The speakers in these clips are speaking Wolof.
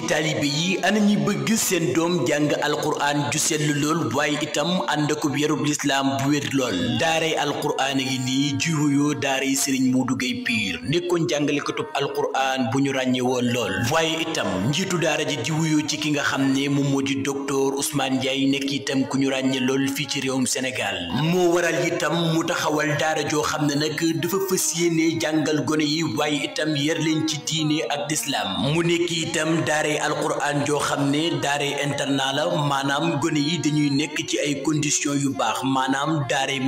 taalibe yi ana ñi bëgg seen doom jàng alquran ju sell lool waaye itam ànd ko yarub lislaam bu wér lool daaray alquran yi nii ji wuyoo daaray Serigne Modou Gueye Pire nekkoon jàngalekatub alquran bu ñu ràññee woon lool waaye itam njiitu daara ji di wuyoo ci ki nga xam ne moom moo di docteur Ousmane Ndiaye nekk itam ku ñu ràññee lool fii ci réewum Sénégal moo waral itam mu taxawal daara joo xam ne nag dafa fas yéene jàngal gone yi waaye itam yar leen ci diine ak lislaam mu nekk itam daaray alquran joo xam ne daaray internat la maanaam gone yi dañuy nekk ci ay conditions yu baax maanaam daaray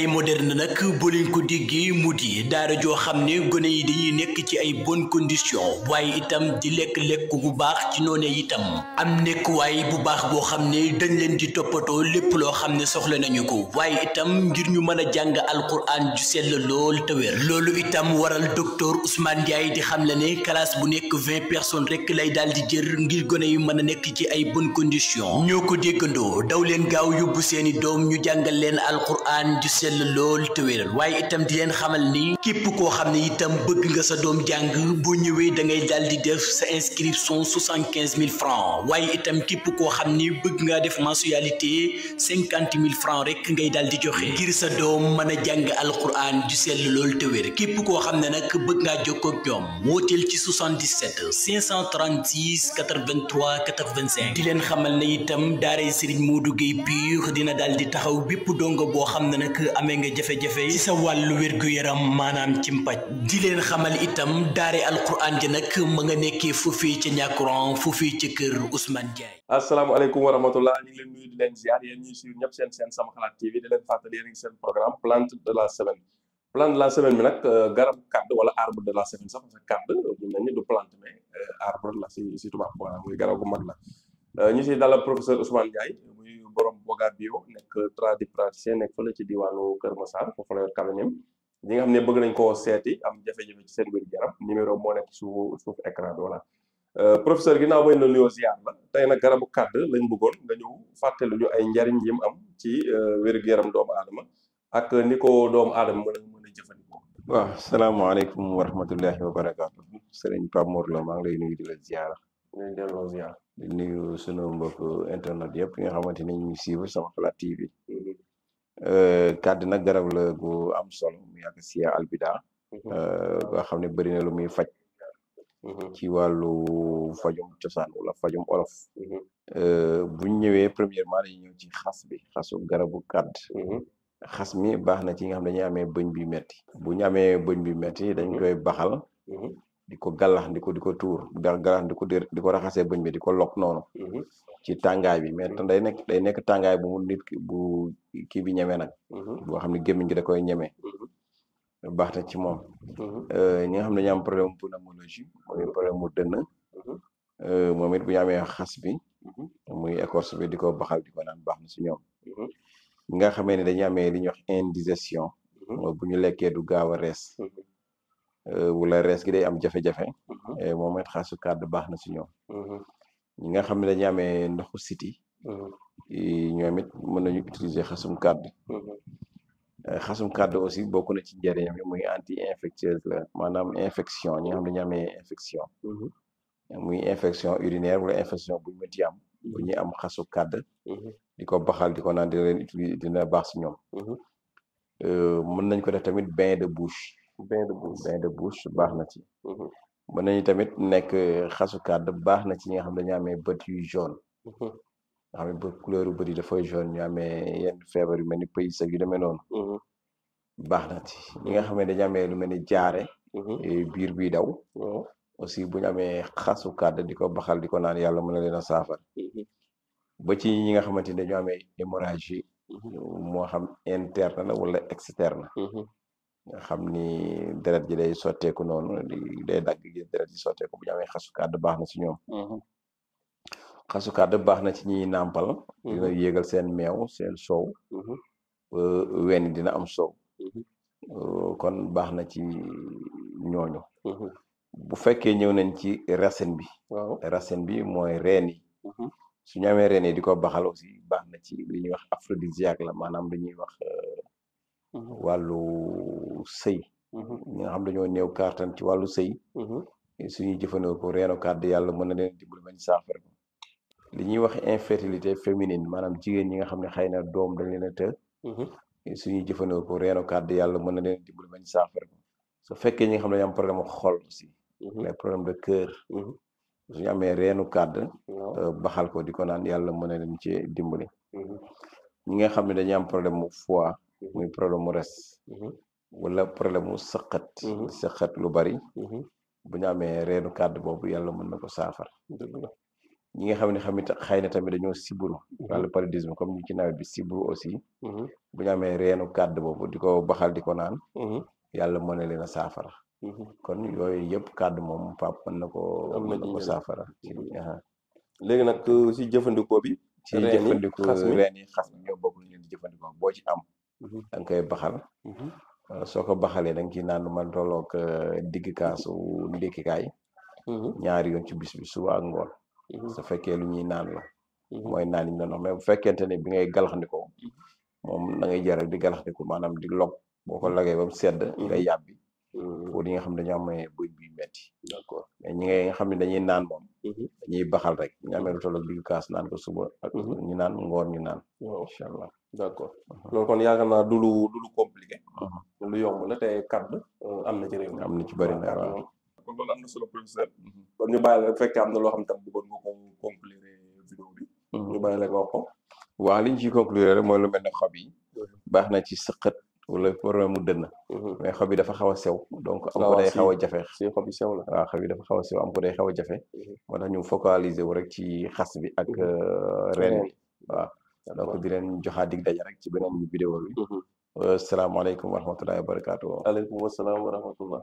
moderne nag boo leen ko déggee mu di daara joo xam ne gone yi dañuy nekk ci ay bonnes conditions waaye itam di lekk bu baax ci noonee itam am nekkuwaay bu baax boo xam ne dañ leen di toppatoo lépp loo xam ne soxla nañu ko waaye itam ngir ñu mën a jàng alquran ju sell lool te wér loolu itam waral docteur Ousmane Ndiaye di xam la ne classe bu nekk 20 personnes rek lay daal di jër ngir gone yu mën a nekk ci ay bonnes conditions ñoo ko déggandoo daw leen gaaw yóbbu seeni doom ñu jàngal leen alquran ju sell lool te wér waaye itam di leen xamal ni képp koo xam ne itam bëgg nga sa doom jàng boo ñëwee da ngay daal di def sa inscription 75 000 francs waaye itam képp koo xam ni bëgg ngaa def mensualité 50 000 francs rek ngay daal di joxe ngir sa doom mën a jàng alquran ju sell lool te wér képp koo xam ne nag bëgg ngaa jokkoo ak ñoom wooteel ci 77 536 83 85 di leen xamal ne itam daaray Serigne Modou Gueye Pire dina daal di taxaw bépp dongo boo xam ne nag amee nga jafe-jafe ci sa wàllu wér-gu-yaram maanaam ci mpaj di leen xamal itam daaray alquran ji nag ma nga nekkee foofii ca ñàkkuran foofii ca kër Ousmane Ndiaye. asalaamaaleykum wa rahmatullah ñu ngi leen nuyu di leen ziar yéen ñuy suivre ñëpp seen Sama Xalaat TV di leen fàttali yéen a ngi seen programme plante de la semaine plante de la semaine bi nag garabu kàdd wala arbre de la semaine sax parce que kàdd mun nañu du plante mais arbre la si tubaab voilà muy garab gu mag la ñu si dalal professeur Ousmane Ndiaye muy borom Boga Bio nekk tradipraticien nekk fële ci diwaanu Kër Massar foofu la yor cabinet ñi nga xam ne bëgg nañ koo seeti am jafe-jafe ci seen wér-gu-yaram numéro moo nekk suuf écran bi voilà professeur ginnaaw bañ la nuyoo ziar la tey nag garabu kàdd lañ bëggoon nga ñëw fàttali ñu ay njariñ yi mu am ci wér-gu-yaram doomu aadama ak ni ko doomu aadama mën a jëfandikoo. waaw salaamaaleykum wa rahmatullahi wa barakaatu sëriñ Pape Mor la maa ngi lay nuyu di la ziar. ñu delloo ziar. di nuyu sunu mbokk internet yëpp nga xamante ni ñu suivre Sama Xalaat TV. kàdd nag garab la gu am solo muy Acacia albida. nga xam ne bëri na lu muy faj. ci wàllu fajum cosaan wala fajum olof. bu ñu ñëwee premièrement dañuy ñëw ci xasu garabu kàdd. xas mi baax na ci nga xam dañuy amee bëñ bi metti bu ñu amee bëñ bi metti dañ koy baxal di ko gàllax di ko tuur gàllax di ko raxasee bëñ bi di ko lokk noonu ci tàngaay bi mais day nekk tàngaay bu mu nit bu kii bi ñeme nag boo xam ne gémmiñ gi da koy ñeme baax na ci moom ñi nga xam ne dañu am problème pneumologie mooy problème mu dënn moom it bu ñu amee xas bi muy écorce bi di ko baxal di ko naan baax na si ñoom ñi nga xamee ne dañuy amee li ñuy wax indigestion bu ñu lekkee du gaaw a rees wala rees gi day am jafe-jafe moom it xasu kàdd baax na si ñoom ñi nga xam ne dañuy amee ndoxu siti ñoom it mën nañu utiliser xasum kàdd aussi bokk na ci njëriñam yi muy anti infectieuse la maanaam infection ñi nga xam ne dañuy amee infection muy infection urinaire wala infection bu ñu mënti am bu ñuy am xasu kàdd di ko baxal di ko naan dina leen utiliser dina baax si ñoom mën nañ ko def tamit bain de bouche baax na ci mën nañu tamit nekk xasu kàdd baax na ci ñi nga xam dañu amee bët yu jaune nga xam ne bët couleur bët yi dafay jaune ñu amee yenn feebar yu mel ni pays ak yu demee noonu baax na ci ñi nga xam ne dañu amee lu mel ni jaare biir biy daw aussi bu ñu amee xasu kàdd di ko baxal di ko naan yàlla mën na leen a saafara ba ci ñi nga xamante ni dañoo amee hémorragie moo xam interne la wala externe nga xam ni deret ji day sotteeku noonu day dagg gi deret ji sotteeku bu ñu amee xasu kàdd baax na ci ñoom xasu kàdd baax na ci ñiy nàmpal dina yéegal seen meew seen soow wenn dina am soow kon baax na ci ñooñu bu fekkee ñëw nañ ci racine bi mooy reen yi su ñu amee reen yi di ko baxal aussi baax na ci li ñuy wax aphrodisiaque la maanaam dañuy wax wàllu sëy ñi nga xam dañoo néew kàttan ci wàllu sëy suñuy jëfandikoo reenu kàdd yàlla mën na leen dimbali bañ saafara ko li ñuy wax infertilité féminine maanaam jigéen ñi nga xam ne xëy na doom dañ leen a të suñuy jëfandikoo reenu kàdd yàlla mën na leen dimbali bañ saafara ko su fekkee ñi nga xam ne dañu am problème xol aussi les problèmes de cœur suñu amee reenu kàdd baxal ko di ko naan yàlla mën na leen ci dimbali ñi nga xam ne dañuy am problème mu foie muy problème mu res wala problème mu sëqat lu bari bu ñu amee reenu kàdd boobu yàlla mën na ko saafara ñi nga xam ne xëy na tamit dañoo siburu wala paludisme comme ñu ci nawet bi siburu aussi bu ñu amee reenu kàdd boobu di ko baxal di ko naan yàlla mën na leen a saafara kon yooyu yëpp kàdd moom pap mën na ko saafara léegi nag si jëfandikoo bi ci jëfandikoo reen yi xas mi ñoo bokk lu leen di jëfandikoo boo ci am da nga koy baxal soo ko baxalee da nga ciy naan man tolloog digg kaasu ndékkikaay ñaari yoon ci bis bi suba ak ngoon su fekkee lu ñuy naan la mooy naan yi ñu doon wax mais bu fekkente ne bi ngay galaxndikoo moom da ngay jar di galaxndiko maanaam di log boo ko lagee ba mu sedd nga yàbbi pour yi nga xam ne dañoo amee bëñ bi metti d'accord mais ñi nga xam ne dañuy naan moom dañuy baxal rek ñu amee lu tolloog digg kaas naan ko suba ak ñu naan ngoon ñu naan incha allah d'accord loolu kon yaakaar naa du lu compliqué lu yomb la te kàdd am na ci réew mi am na ci bëri na waaw kon loolu am na solo professeur kon ñu bàyyi la fekkee am na loo xam tam bëggoon nga ko conclure vidéo bi ñu bàyyi la nga wax ko waaw li ñu ciy conclure rek mooy lu mel ne xob yi baax na ci sëqët wala problème mu dënn mais xob yi dafa xaw a sew donc am ko day xaw a jafe si xob yi sew la waaw xob yi dafa xaw a sew am ko day xaw a jafe moo tax ñu focaliser wu rek ci xas bi ak reen bi waaw donc di leen joxaat dig daje rek ci beneen vidéo bi asalaamaaleykum wa rahmatullahi wa barakaatu. aleykum wasalaam wa rahmatullah